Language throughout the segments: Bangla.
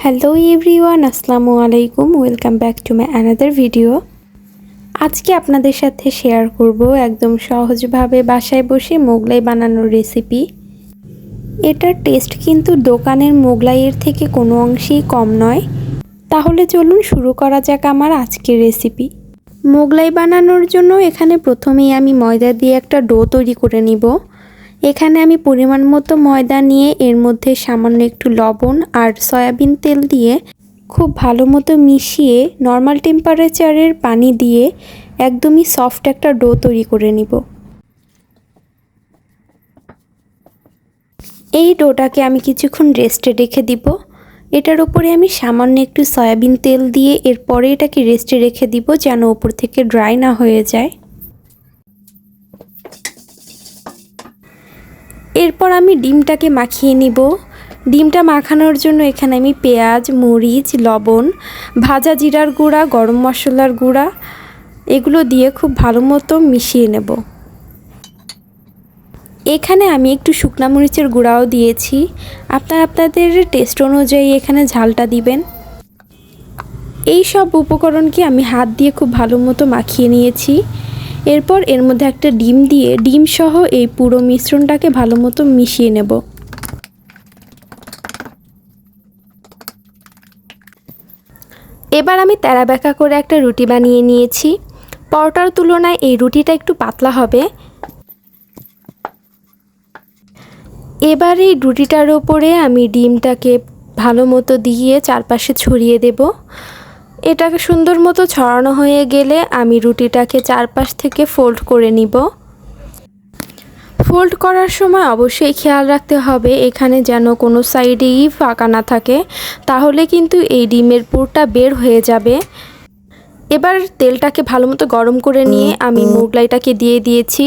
হ্যালো এভরিওয়ান, আসসালামু আলাইকুম। Welcome back to my another video. আজকে আপনাদের সাথে শেয়ার করব একদম সহজভাবে বাসায় বসে মোগলাই বানানোর রেসিপি। এটার টেস্ট কিন্তু দোকানের মোগলাইয়ের থেকে কোনো অংশেই কম নয়। তাহলে চলুন শুরু করা যাক আমার আজকের রেসিপি। মোগলাই বানানোর জন্য এখানে প্রথমেই আমি ময়দা দিয়ে একটা ডো তৈরি করে নিব। এখানে আমি পরিমাণ মতো ময়দা নিয়ে এর মধ্যে সামান্য একটু লবণ আর সয়াবিন তেল দিয়ে খুব ভালো মতো মিশিয়ে নর্মাল টেম্পারেচারের পানি দিয়ে একদমই সফট একটা ডো তৈরি করে নিব। এই ডোটাকে আমি কিছুক্ষণ রেস্টে রেখে দিব। এটার উপরে আমি সামান্য একটু সয়াবিন তেল দিয়ে এরপরে এটাকে রেস্টে রেখে দিব যেন উপর থেকে ড্রাই না হয়ে যায়। এরপর আমি ডিমটাকে মাখিয়ে নিব। ডিমটা মাখানোর জন্য এখানে আমি পেঁয়াজ, মরিচ, লবণ, ভাজা জিরার গুঁড়া, গরম মশলার গুঁড়া এগুলো দিয়ে খুব ভালো মতো মিশিয়ে নেব। এখানে আমি একটু শুকনা মরিচের গুঁড়াও দিয়েছি। আপনাদের টেস্ট অনুযায়ী এখানে ঝালটা দিবেন। এই সব উপকরণকে আমি হাত দিয়ে খুব ভালো মতো মাখিয়ে নিয়েছি। এরপর এর মধ্যে একটা ডিম দিয়ে ডিম সহ এই পুরো মিশ্রণটাকে ভালো মতো মিশিয়ে নেব। এবার আমি তেরা বেঁকা করে একটা রুটি বানিয়ে নিয়েছি। পরোটার তুলনায় এই রুটিটা একটু পাতলা হবে। এবার এই রুটিটার ওপরে আমি ডিমটাকে ভালো মতো দিয়ে চারপাশে ছড়িয়ে দেব। এটাকে সুন্দর মতো ছড়ানো হয়ে গেলে আমি রুটিটাকে চারপাশ থেকে ফোল্ড করে নিব। ফোল্ড করার সময় অবশ্যই খেয়াল রাখতে হবে এখানে যেন কোনো সাইডেই ফাঁকা না থাকে, তাহলে কিন্তু এই ডিমের পুরটা বের হয়ে যাবে। এবার তেলটাকে ভালো মতো গরম করে নিয়ে আমি মোগলাইটাকে দিয়ে দিয়েছি।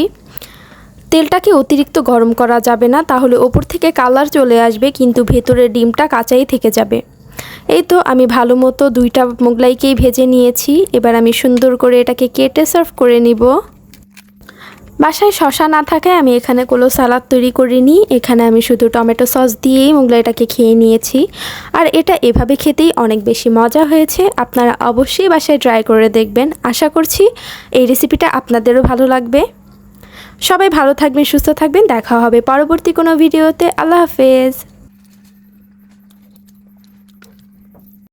তেলটাকে অতিরিক্ত গরম করা যাবে না, তাহলে ওপর থেকে কালার চলে আসবে কিন্তু ভেতরের ডিমটা কাঁচাই থেকে যাবে। এই তো আমি ভালো মতো দুইটা মোগলাইকেই ভেজে নিয়েছি। এবার আমি সুন্দর করে এটাকে কেটে সার্ভ করে নিব। বাসায় শসা না থাকায় আমি এখানে কোনো সালাদ তৈরি করিনি। এখানে আমি শুধু টমেটো সস দিয়েই মোগলাইটাকে খেয়ে নিয়েছি। আর এটা এভাবে খেতেই অনেক বেশি মজা হয়েছে। আপনারা অবশ্যই বাসায় ট্রাই করে দেখবেন। আশা করছি এই রেসিপিটা আপনাদেরও ভালো লাগবে। সবাই ভালো থাকবেন, সুস্থ থাকবেন। দেখা হবে পরবর্তী কোনো ভিডিওতে। আল্লাহ হাফেজ।